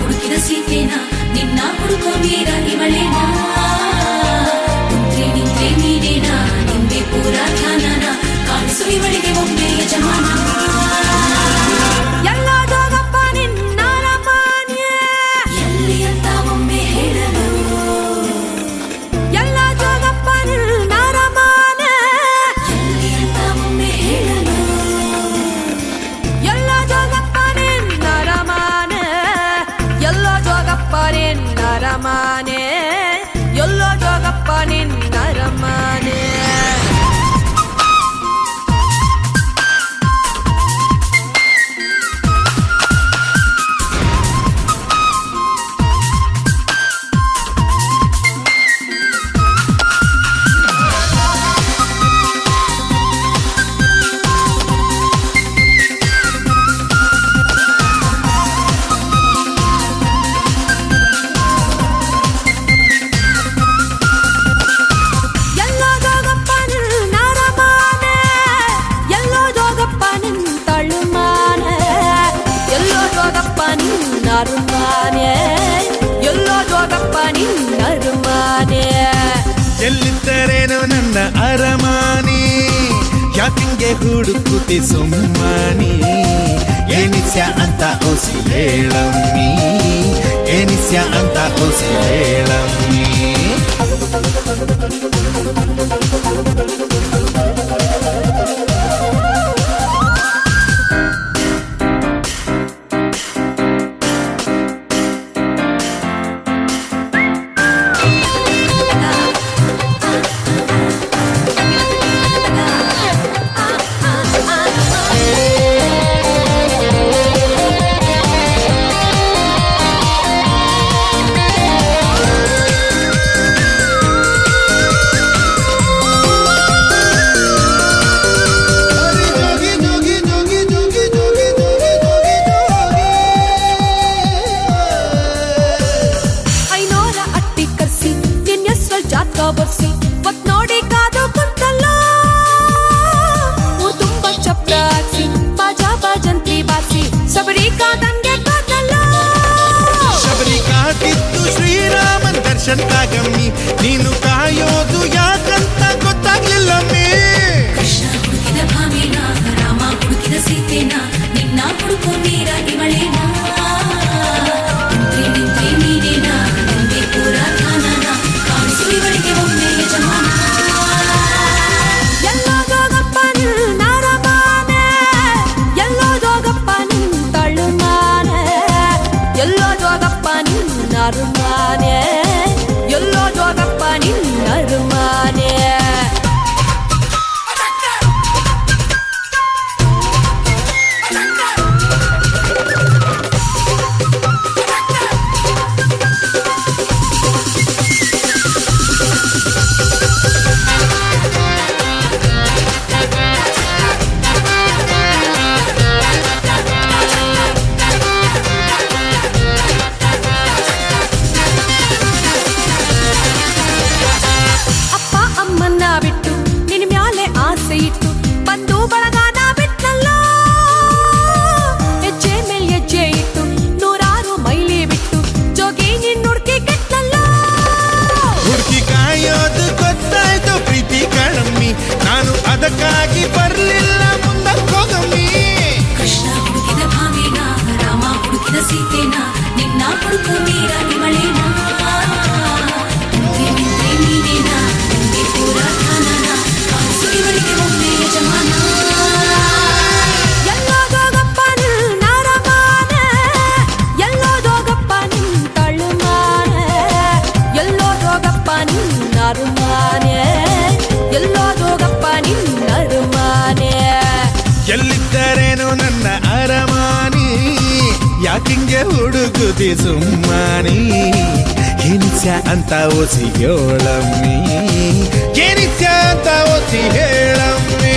ಹುಡುಕಿದ ಸೀತೆನಾ ನಿನ್ನ ಹುಡುಕೋ ವೀರ ಇವಳೇನಾ ಕುಂತ್ರೆ ನಿಂತ್ರೆ ನೀನೇನಾ ನಿಂಬೆ ಪೂರ ಧ್ಯಾನನ ಕಾಣಿಸು ಇವಳಿಗೆ ಒಮ್ಮೆ ಯಜಮಾನ ಎಲ್ಲಿ ಅಂತ ಒಮ್ಮೆ ಹೇಳಲು ಎಲ್ಲಿ ಅಂತ ಒಮ್ಮೆ ಹೇಳಲು ಎಲ್ಲೋ ಜೋಗಪ್ಪ ನಿನ್ನರಮಾನೆ ಎಲ್ಲೋ ಜೋಗಪ್ಪ ನಿನ್ನರಮಾನೆ ಎಲ್ಲೋ ಜೋಗಪ್ಪ ನಿನ್ನರಮಾನೆ ಎಲ್ಲಿದ್ದರೇನು ನನ್ನ ಅರಮಾನಿ ಯಾಕಿಂಗೆ ಹುಡುಕುತಿ ಸುಮ್ಮನಿ ಏನಿಸ್ಯ ಅಂತ ಓಸಿ ಹೇಳಮ್ಮಿ ಏನಿಸ್ಯ ಅಂತ ಓಸಿ ಹೇಳಮ್ಮಿ ಬರ್ಸಿ ಮತ್ ನೋಡಿ ಕಾದು ಕುಂತಲ್ಲ ಊರ್ ತುಂಬ ಚಪ್ರ ಹಾಕ್ಸಿ ಬಾಜಾ ಬಾಜಂತಿ ಬಾಸಿ ಸಬರಿ ಕಾದಂಗೆ ಕಾದಲ್ಲ ಶಬರಿ ಕಾದಿದ್ದು ಶ್ರೀರಾಮನ್ ದರ್ಶನ್ ಕಾಗಮ್ಮಿ ನೀನು ಕಾಯೋದು ಯಾಕಂತ ಗೊತ್ತಾಗ್ಲಿಲ್ಲಮ್ಮಿ ಕೃಷ್ಣ ಹುಡುಕಿದ ಭಾಮಿನ ರಾಮ ಹುಡುಕಿದ ಸೀತೆನಾ ನಿನ್ನ ಹುಡುಕೋ ವೀರ ಇವಳೇನಾ ಕುಂತ್ರೆ ನಿಂತ್ರೆ ನೀನೇನಾ ನಿಂಬೆ ಪೂರ ಧ್ಯಾನನ ಕಾಣಿಸು ಇವಳಿಗೆ ಒಮ್ಮೆ ಯಜಮಾನ ಎಲ್ಲೋ ಜೋಗಪ್ಪ ನಿನ್ನರಮಾನೆ ಎಲ್ಲೋ ಜೋಗಪ್ಪ ನಿನ್ನರಮಾನೆ ಎಲ್ಲೋ ಜೋಗಪ್ಪ ನಿನ್ನರಮಾನೆ ಎಲ್ಲೋ ಜೋಗಪ್ಪ ನಿನ್ನರಮಾನೆ ಬಿಟ್ಟು ನಿನ್ ಮ್ಯಾಲೆ ಆಸೆ ಇಟ್ಟು ಬಂದು ಬಳಗಾನ ಬಿಟ್ಟಲ್ಲ ಹೆಜ್ಜೆ ಮೇಲ್ ಹೆಜ್ಜೆ ಇಟ್ಟು ನೂರಾರು ಮೈಲಿ ಬಿಟ್ಟು ಜೋಗಿ ನಿನ್ ಹುಡ್ಕಿ ಕೆಟ್ಟಲ್ಲ ಹುಡುಕಿ ಕಾಯೋದು ಗೊತ್ತಾಯ್ತು ಪ್ರೀತಿ ಕಣಮ್ಮಿ ನಾನು ಅದಕ್ಕಾಗಿ ಬರ್ಲಿಲ್ಲ ಮುಂದಕ್ಕೋಗಮ್ಮಿ ಕೃಷ್ಣ ಹುಡುಕಿದ ಭಾಮಿನ ರಾಮ ಹುಡುಕಿದ ಸೀತೆನಾ ನಿನ್ನ ಹುಡುಕೋ ವೀರ ಇವಳೇನಾ ಕುಂತ್ರೆ ನಿಂತ್ರೆ ನೀನೇನಾ ನಿಂಬೆ ಪೂರ ಧ್ಯಾನನ ಕಾಣಿಸು ಇವಳಿಗೆ ಒಮ್ಮೆ ಯಜಮಾನ ಎಲ್ಲೋ ಜೋಗಪ್ಪ ನಿನ್ನರಮಾನೆ ಎಲ್ಲೋ ಜೋಗಪ್ಪ ನಿನ್ನರಮಾನೆ ಎಲ್ಲೋ ಜೋಗಪ್ಪ ನಿನ್ನರಮಾನೆ ಎಲ್ಲೋ ಜೋಗಪ್ಪ ನಿನ್ನರಮಾನೆ ಎಲ್ಲಿದ್ದರೇನು ನನ್ನ ಅರಮಾನಿ ಯಾಕಿಂಗೆ ಹುಡುಕುತಿ ಸುಮ್ಮನಿ ಏನಿಸ್ಯ ಅಂತ ಓಸಿ ಹೇಳಮ್ಮಿ ಏನಿಸ್ಯ ಅಂತ ಓಸಿ ಹೇಳಮ್ಮಿ